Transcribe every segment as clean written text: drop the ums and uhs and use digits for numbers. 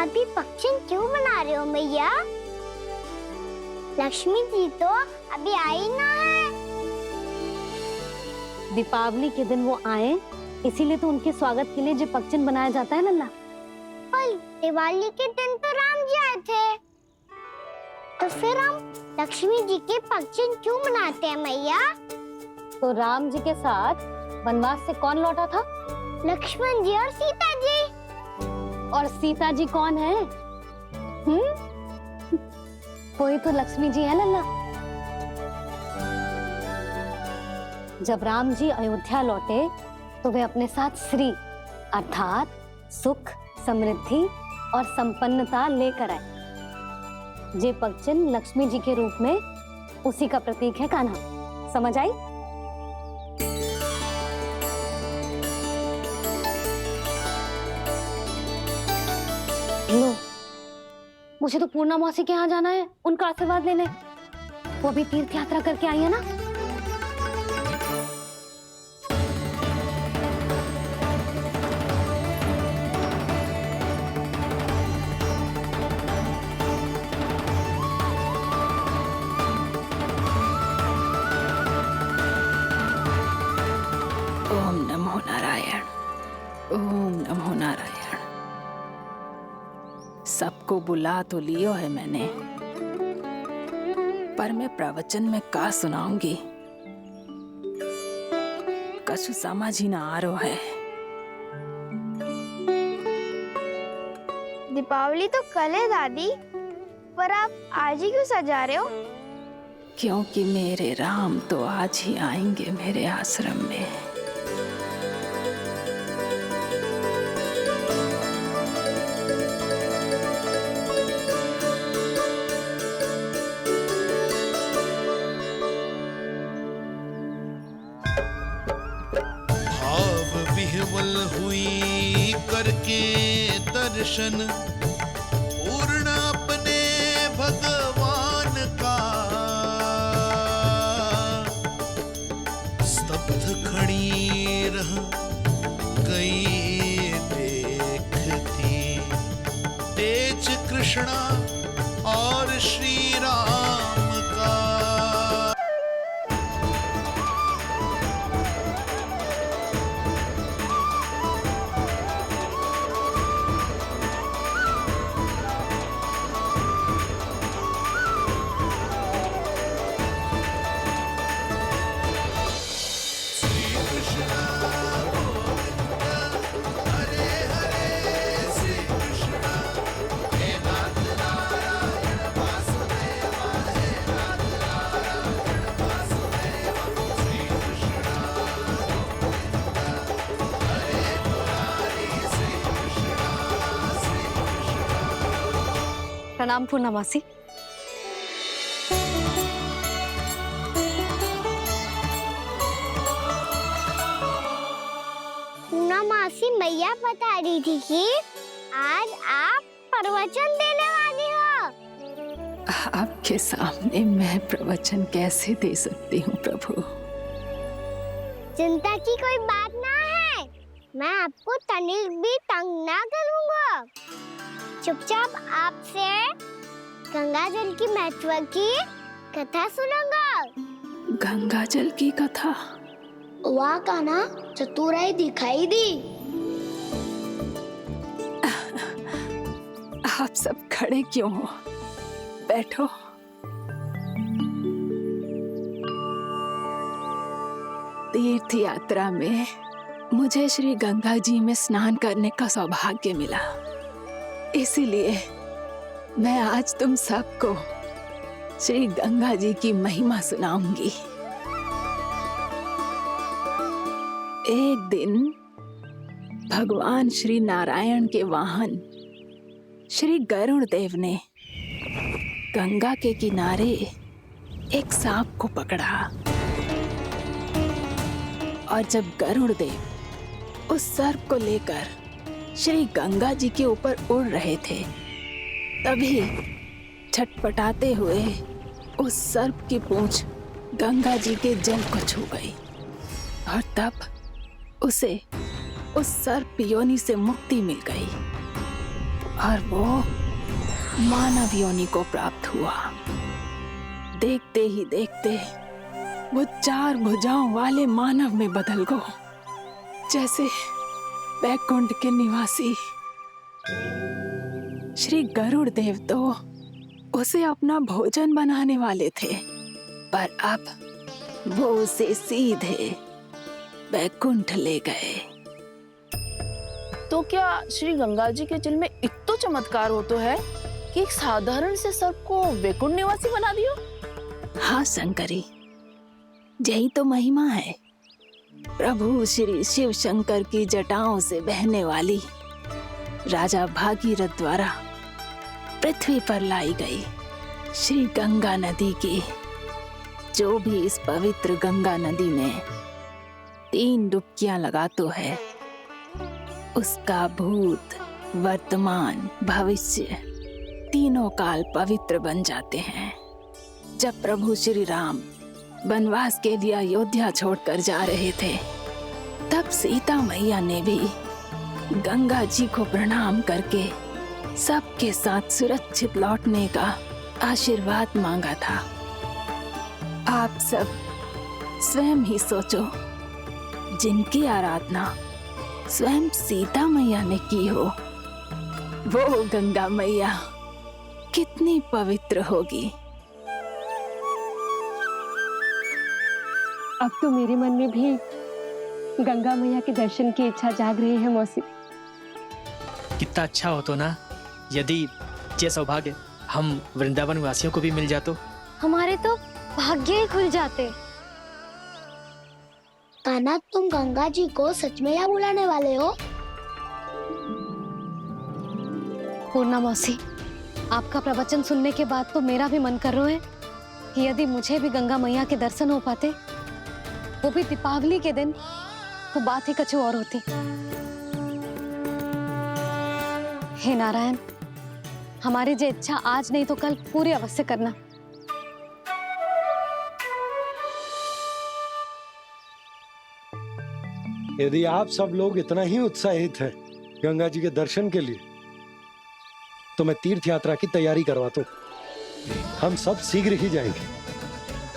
अभी पक्षी क्यों बना रहे हो मैया? लक्ष्मी जी तो अभी आई ना है। दीपावली के दिन वो आए, इसीलिए तो उनके स्वागत के लिए जो पक्षन बनाया जाता है लल्ला। पर दिवाली के दिन तो राम जी आए थे, तो फिर हम लक्ष्मी जी के पक्षन क्यों बनाते हैं मैया? तो राम जी के साथ वनवास से कौन लौटा था? लक्ष्मण जी और सीता जी। और सीता जी कौन है? वही तो लक्ष्मी जी है लल्ला। जब राम जी अयोध्या लौटे तो वे अपने साथ श्री अर्थात सुख, समृद्धि और संपन्नता लेकर आए। जे पक्षन लक्ष्मी जी के रूप में उसी का प्रतीक है कान्हा। समझ आई? लो, मुझे तो पूर्णा मौसी के यहाँ जाना है उनका आशीर्वाद लेने। वो अभी तीर्थ यात्रा करके आई है ना। ओम नमो नारायण, ओम नमो नारायण। सबको बुला तो लियो है मैंने, पर मैं प्रवचन में का सुनाऊंगी, कछु समझ ही ना आ रहा है। दीपावली तो कल है दादी, पर आप आज ही क्यों सजा रहे हो? क्योंकि मेरे राम तो आज ही आएंगे मेरे आश्रम में। विह्वल हुई करके दर्शन, पूर्ण अपने भगवान का, स्तब्ध खड़ी रह गई देखती तेज कृष्णा और श्री राम का। प्रणाम पूर्णा मौसी। पूर्णा मासी मैया बता रही थी कि आज आप प्रवचन देने वाली हो। आपके सामने मैं प्रवचन कैसे दे सकती हूँ प्रभु? चिंता की कोई बात ना है, मैं आपको तनिक भी तंग ना करूँगा। चुपचाप आपसे गंगा जल की महत्व की कथा सुनूंगा। गंगा जल की कथा? वाह कान्हा, चतुराई दिखाई दी। आप सब खड़े क्यों हो? बैठो। तीर्थ यात्रा में मुझे श्री गंगा जी में स्नान करने का सौभाग्य मिला, इसीलिए मैं आज तुम सबको श्री गंगा जी की महिमा सुनाऊंगी। एक दिन भगवान श्री नारायण के वाहन श्री गरुड़ देव ने गंगा के किनारे एक सांप को पकड़ा, और जब गरुड़ देव उस सर्प को लेकर श्री गंगा जी के ऊपर उड़ रहे थे, तभी छटपटाते हुए उस सर्प की पूंछ गंगा जी के जल को छू गई, और तब उसे उस सर्प योनि से मुक्ति मिल गई और वो मानव योनि को प्राप्त हुआ। देखते ही देखते वो 4 भुजाओं वाले मानव में बदल गो, जैसे बैकुंठ के निवासी श्री गरुड़ देव तो उसे अपना भोजन बनाने वाले थे, पर अब वो उसे सीधे बैकुंठ ले गए। तो क्या श्री गंगा जी के जल में इतना चमत्कार हो तो है कि एक साधारण से सर्प को वैकुंठ निवासी बना दियो? हाँ शंकरी, यही तो महिमा है। प्रभु श्री शिव शंकर की जटाओं से बहने वाली राजा भागीरथ द्वारा पृथ्वी पर लाई गई श्री गंगा नदी की, जो भी इस पवित्र गंगा नदी में 3 डुबकियां लगातो है, उसका भूत, वर्तमान, भविष्य तीनों काल पवित्र बन जाते हैं। जब प्रभु श्री राम वनवास के लिए अयोध्या छोड़कर जा रहे थे, तब सीता मैया ने भी गंगा जी को प्रणाम करके सबके साथ सुरक्षित लौटने का आशीर्वाद मांगा था। आप सब स्वयं ही सोचो, जिनकी आराधना स्वयं सीता मैया ने की हो, वो गंगा मैया कितनी पवित्र होगी। अब तो मेरे मन में भी गंगा मैया के दर्शन की इच्छा जाग रही है मौसी। कितना अच्छा हो तो ना यदि ये सौभाग्य हम वृंदावन वासियों को भी मिल जातो। हमारे तो भाग्य ही खुल जाते। कान्हा, तुम गंगा जी को सच में यहाँ बुलाने वाले हो? पूर्णा मौसी, आपका प्रवचन सुनने के बाद तो मेरा भी मन कर रहा है कि यदि मुझे भी गंगा मैया के दर्शन हो पाते, वो भी दीपावली के दिन, तो बात ही कुछ और होती। हे नारायण, हमारी जो इच्छा आज नहीं तो कल पूरी अवश्य करना। यदि आप सब लोग इतना ही उत्साहित हैं गंगा जी के दर्शन के लिए, तो मैं तीर्थ यात्रा की तैयारी करवाता हूँ। हम सब शीघ्र ही जाएंगे।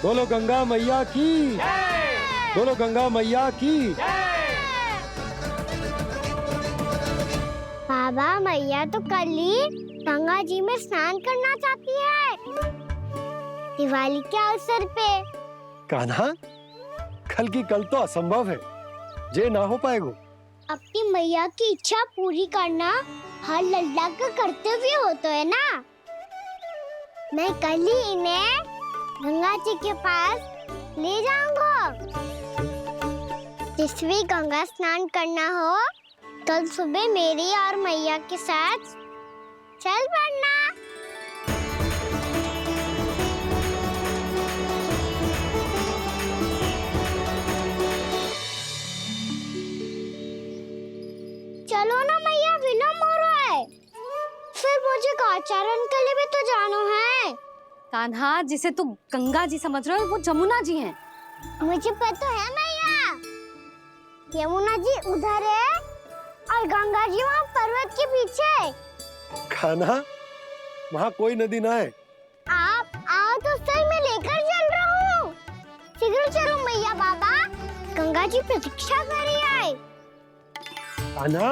बोलो गंगा मैया की, बोलो गंगा मैया की। बाबा, मैया तो कल ही गंगा जी में स्नान करना चाहती है, दिवाली के अवसर पे। कान्हा, कल की कल तो असंभव है, जे ना हो पाएगा। अपनी मैया की इच्छा पूरी करना हर लल्ला का कर्तव्य होता है ना। मैं कल ही इन्हें गंगा जी के पास ले जाऊंगा। जिस भी गंगा स्नान करना हो, कल सुबह मेरी और मैया के साथ चल पड़ना। चलो ना मैया, विलम्ब हो रहा है। फिर मुझे काचारण के लिए भी तो जाना है। कान्हा, जिसे तू गंगा जी समझ रहे हो, वो जमुना जी हैं। मुझे पता है मैया, यमुना जी उधर है और गंगा जी वहाँ पर्वत के पीछे। कान्हा, वहाँ कोई नदी ना है। आप आओ तो सही, मैं लेकर चल रहा हूँ। शीघ्र चलो मैया। बाबा, गंगा जी प्रतीक्षा कर रही है। कान्हा,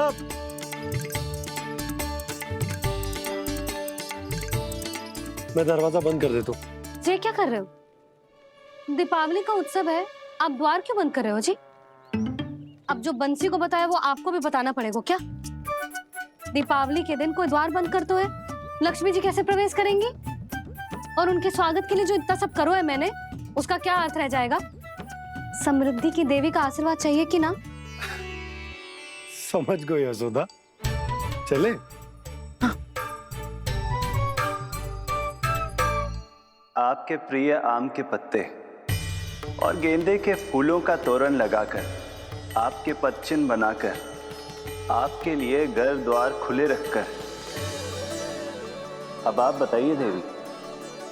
मैं दरवाजा बंद कर देता हूँ। ये क्या कर रहे हो? दीपावली का उत्सव है, आप द्वार क्यों बंद कर रहे हो जी? अब जो बंसी को बताया वो आपको भी बताना पड़ेगा क्या? दीपावली के दिन कोई द्वार बंद कर तो है, लक्ष्मी जी कैसे प्रवेश करेंगी? और उनके स्वागत के लिए जो इतना सब करो है मैंने, उसका क्या अर्थ रह जाएगा? समृद्धि की देवी का आशीर्वाद चाहिए कि ना? समझ गई यशोदा, चले। आपके प्रिय आम के पत्ते और गेंदे के फूलों का तोरण लगाकर, आपके पदचिन्ह बनाकर, आपके लिए घर द्वार खुले रखकर, अब आप बताइए देवी,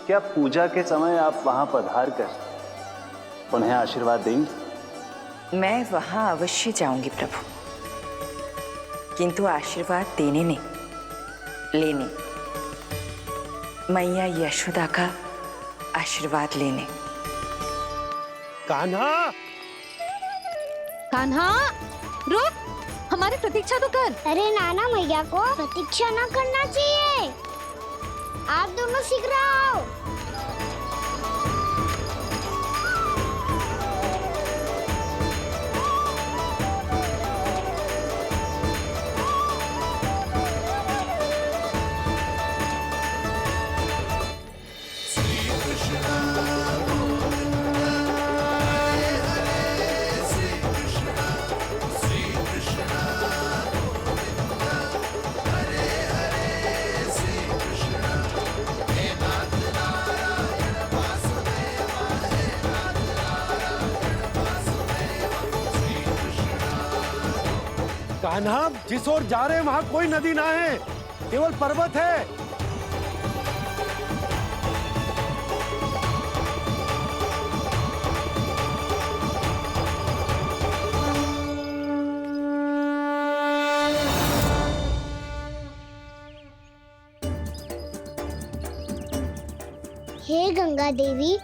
क्या पूजा के समय आप वहां पधार कर उन्हें आशीर्वाद देंगी? मैं वहां अवश्य जाऊंगी प्रभु, किंतु आशीर्वाद देने नहीं, लेने, मैया यशोदा का आशीर्वाद लेने। कान्हा, कान्हा रुक, हमारी प्रतीक्षा तो कर। अरे नाना, मैया को प्रतीक्षा ना करना चाहिए। आप दोनों सीख रहा हो। कान्हा, जिस ओर जा रहे हैं वहां कोई नदी ना है, केवल पर्वत है। हे गंगा देवी,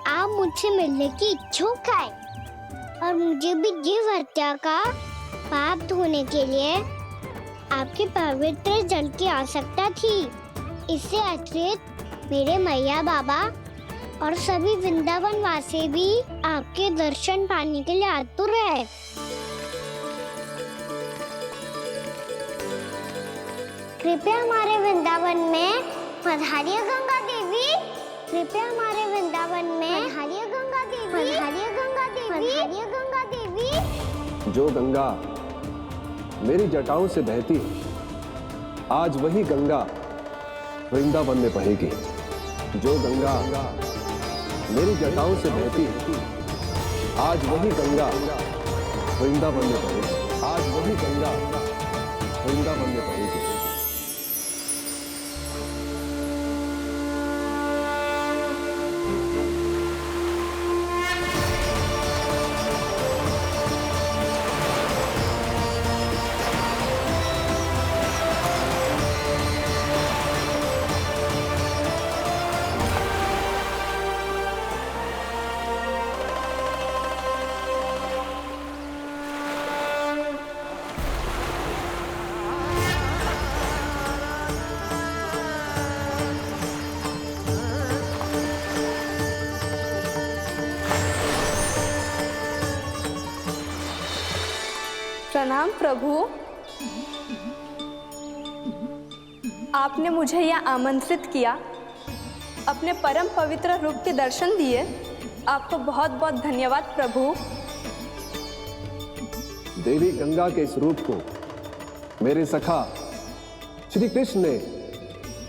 आप मुझसे मिलने की इच्छुक है और मुझे भी जीव हत्या का पाप धोने के लिए आपके पवित्र जल की आवश्यकता थी। इससे अतिरिक्त मेरे मैया बाबा और सभी वृंदावन वासी भी आपके दर्शन पाने के लिए आतुर है। कृपया हमारे वृंदावन में पधारिए गंगा देवी। कृपया हमारे वृंदावन में पधारिए गंगा देवी। पधारिए गंगा देवी। पधारिए गंगा देवी। जो गंगा मेरी जटाओं से बहती है, आज वही गंगा वृंदावन में बहेगी। जो गंगा मेरी जटाओं से बहती है, आज वही गंगा वृंदावन में बहेगी। आज वही गंगा वृंदावन में बहेगी। प्रणाम प्रभु, आपने मुझे यह आमंत्रित किया, अपने परम पवित्र रूप के दर्शन दिए। आपको बहुत बहुत धन्यवाद प्रभु। देवी गंगा के इस रूप को मेरे सखा श्री कृष्ण ने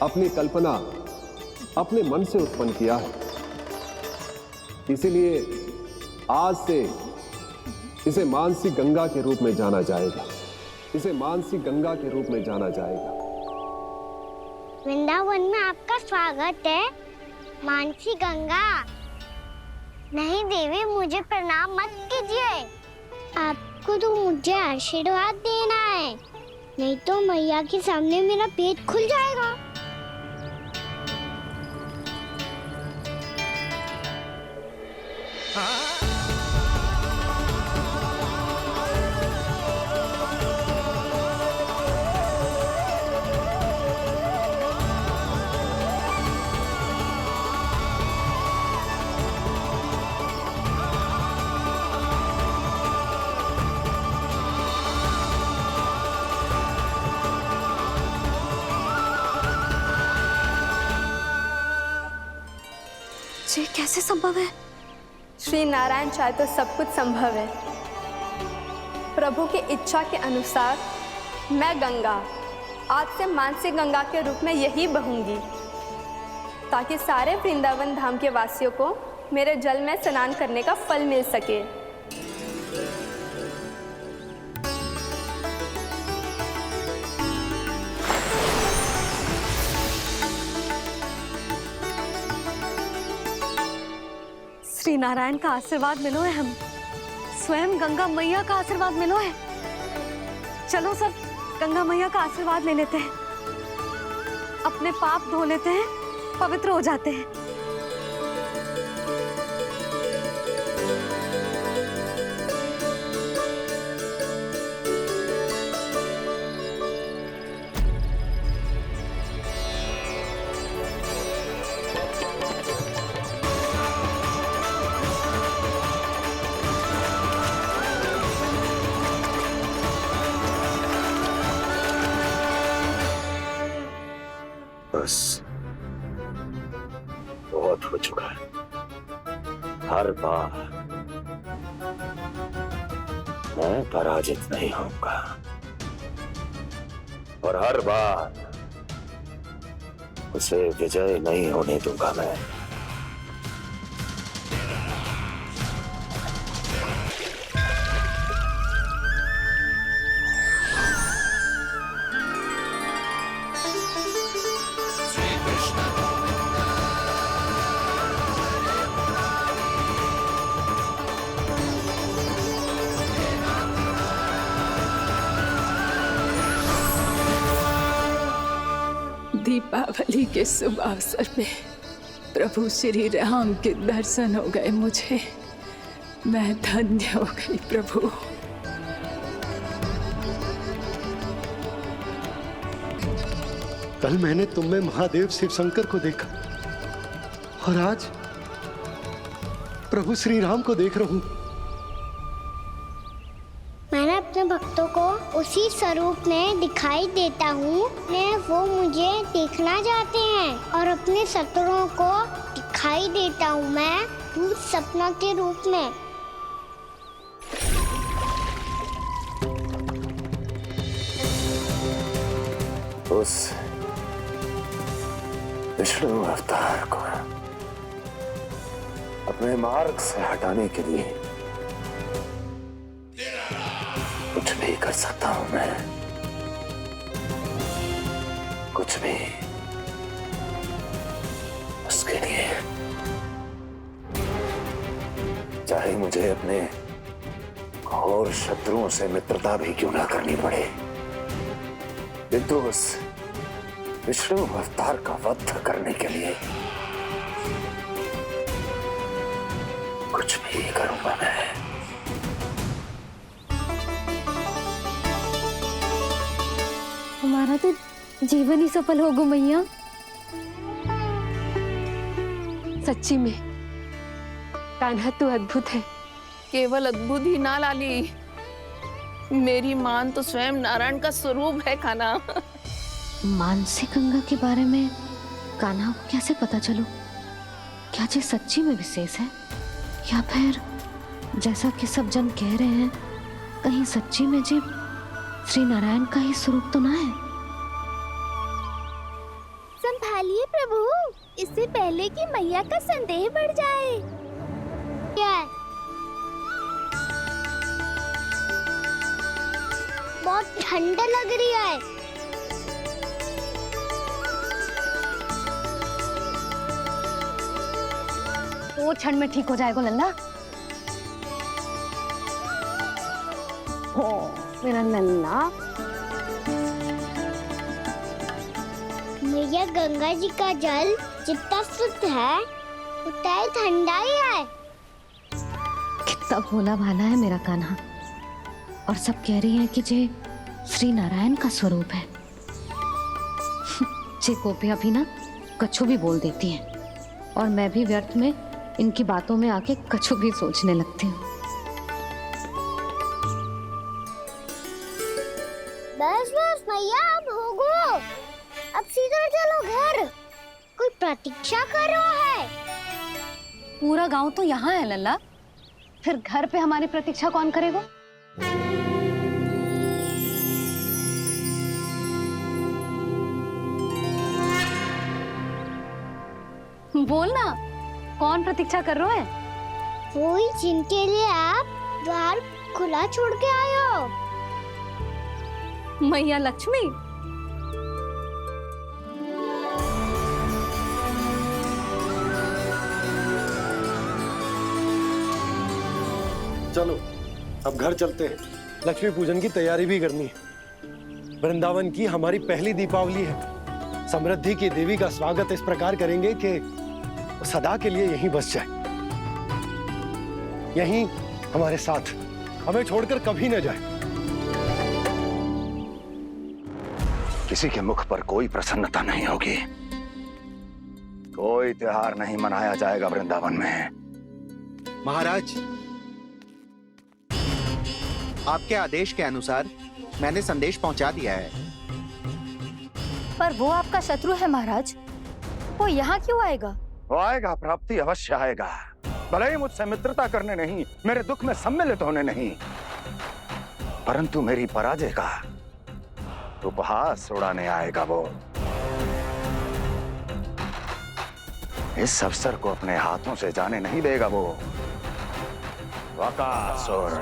अपनी कल्पना अपने मन से उत्पन्न किया है। इसीलिए आज से इसे मानसी गंगा के रूप में जाना जाएगा। इसे मानसी गंगा के रूप में जाना जाएगा। वृंदावन में आपका स्वागत है मानसी गंगा। नहीं देवी, मुझे प्रणाम मत कीजिए। आपको तो मुझे आशीर्वाद देना है, नहीं तो मैया के सामने मेरा पेट खुल जाएगा। ये कैसे संभव है? श्री नारायण चाहे तो सब कुछ संभव है। प्रभु की इच्छा के अनुसार मैं गंगा आज से मानसी गंगा के रूप में यही बहूंगी, ताकि सारे वृंदावन धाम के वासियों को मेरे जल में स्नान करने का फल मिल सके। श्री नारायण का आशीर्वाद मिलो है, हम स्वयं गंगा मैया का आशीर्वाद मिलो है। चलो सब गंगा मैया का आशीर्वाद ले लेते हैं। अपने पाप धो लेते हैं, पवित्र हो जाते हैं। बस बहुत हो चुका है। हर बार मैं पराजित नहीं होऊंगा और हर बार उसे विजय नहीं होने दूंगा मैं। दीपावली के शुभ अवसर पे प्रभु श्री राम के दर्शन हो गए मुझे। मैं धन्य हो गई प्रभु। कल मैंने तुम में महादेव शिव शंकर को देखा और आज प्रभु श्री राम को देख रहा हूं। मैंने अपने भक्तों को उसी स्वरूप में दिखाई देता हूँ वो मुझे देखना चाहते हैं और अपने शत्रुओं को दिखाई देता हूँ मैं भूत सपना के रूप में। उस विष्णु अवतार को अपने मार्ग से हटाने के लिए कुछ भी कर सकता हूं मैं, कुछ भी। उसके लिए चाहे मुझे अपने घोर शत्रुओं से मित्रता भी क्यों ना करनी पड़े, किंतु उस विष्णु अवतार का वध करने के लिए कुछ भी करूंगा मैं। हमारा तो जीवन ही सफल हो गो मैया। सच्ची में कान्हा तू अद्भुत है। केवल अद्भुत ही ना लाली, मेरी मान तो स्वयं नारायण का स्वरूप है कान्हा। मानसी गंगा के बारे में कान्हा को कैसे पता चलू? क्या ये सच्ची में विशेष है या फिर जैसा कि सब जन कह रहे हैं कहीं सच्ची में जी श्री नारायण का ही स्वरूप तो ना है? संभालिए प्रभु, इससे पहले कि मैया का संदेह बढ़ जाए। क्या? बहुत ठंडा लग रही है। वो क्षण में ठीक हो जाएगा लल्ला। हो मेरा लल्ला। मैया गंगा जी का जल जितना शुद्ध है उतना ही ठंडा ही है। कितना भोला भाला है मेरा कान्हा। और सब कह रही हैं कि जे श्री नारायण का स्वरूप है। जे गोपियां भी ना कछु भी बोल देती हैं और मैं भी व्यर्थ में इनकी बातों में आके कछु भी सोचने लगती हूँ। बस बस मैया, अब हो गो। अब सीधा चलो घर। कोई प्रतीक्षा कर रहा है। पूरा गांव तो यहाँ है लल्ला, फिर घर पे हमारी प्रतीक्षा कौन करेगा? बोलना, कौन प्रतीक्षा कर रहे हैं? वही जिनके लिए आप द्वार खुला छोड़ के आए हो। मैया लक्ष्मी। चलो अब घर चलते हैं। लक्ष्मी पूजन की तैयारी भी करनी है। वृंदावन की हमारी पहली दीपावली है। समृद्धि की देवी का स्वागत इस प्रकार करेंगे कि वो सदा के लिए यहीं बस जाए, यहीं हमारे साथ, हमें छोड़कर कभी न जाए। किसी के मुख पर कोई प्रसन्नता नहीं होगी, कोई त्योहार नहीं मनाया जाएगा वृंदावन में। महाराज, आपके आदेश के अनुसार मैंने संदेश पहुंचा दिया है। पर वो आपका शत्रु है महाराज, वो यहाँ क्यों आएगा? वो आएगा, प्राप्ति अवश्य आएगा। भले ही मुझसे मित्रता करने नहीं, मेरे दुख में सम्मिलित होने नहीं, परंतु मेरी पराजय का उपहास उड़ाने आएगा वो। इस अवसर को अपने हाथों से जाने नहीं देगा वो। वकासुर।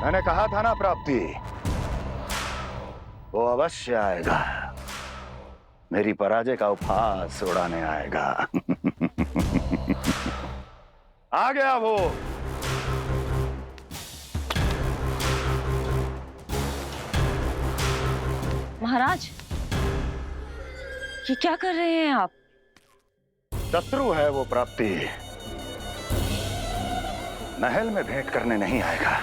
मैंने कहा था ना प्राप्ति, वो अवश्य आएगा, मेरी पराजय का उपहास उड़ाने आएगा। आ गया वो। महाराज, ये क्या कर रहे हैं आप? शत्रु है वो प्राप्ति, महल में भेंट करने नहीं आएगा।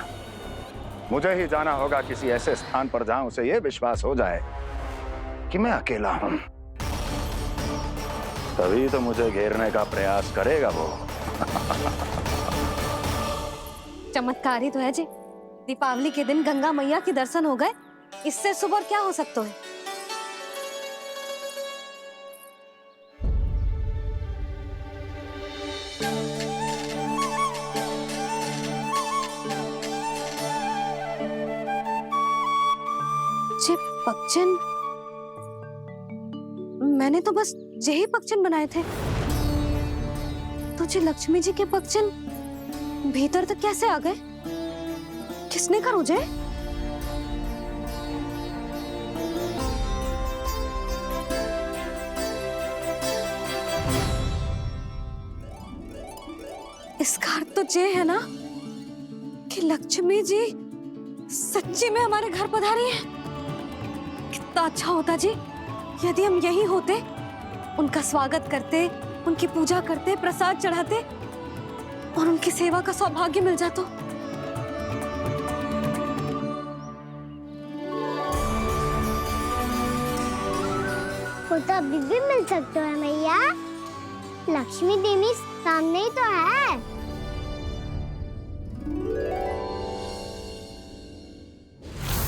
मुझे ही जाना होगा किसी ऐसे स्थान पर जहां उसे यह विश्वास हो जाए कि मैं अकेला हूं, तभी तो मुझे घेरने का प्रयास करेगा वो। चमत्कार ही तो है जी, दीपावली के दिन गंगा मैया के दर्शन हो गए, इससे शुभ और क्या हो सकता है। पक्षिन, मैंने तो बस यही पक्षिन बनाए थे, तुझे लक्ष्मी जी के पक्षिन भीतर तक कैसे आ गए? किसने कर मुझे? इसका अर्थ तो ये है ना कि लक्ष्मी जी सच्ची में हमारे घर पधारी है। कितना अच्छा होता जी यदि हम यहीं होते, उनका स्वागत करते, उनकी पूजा करते, प्रसाद चढ़ाते और उनकी सेवा का सौभाग्य मिल जाता। वो तो अभी भी मिल सकता है मैया, लक्ष्मी देवी सामने ही तो है।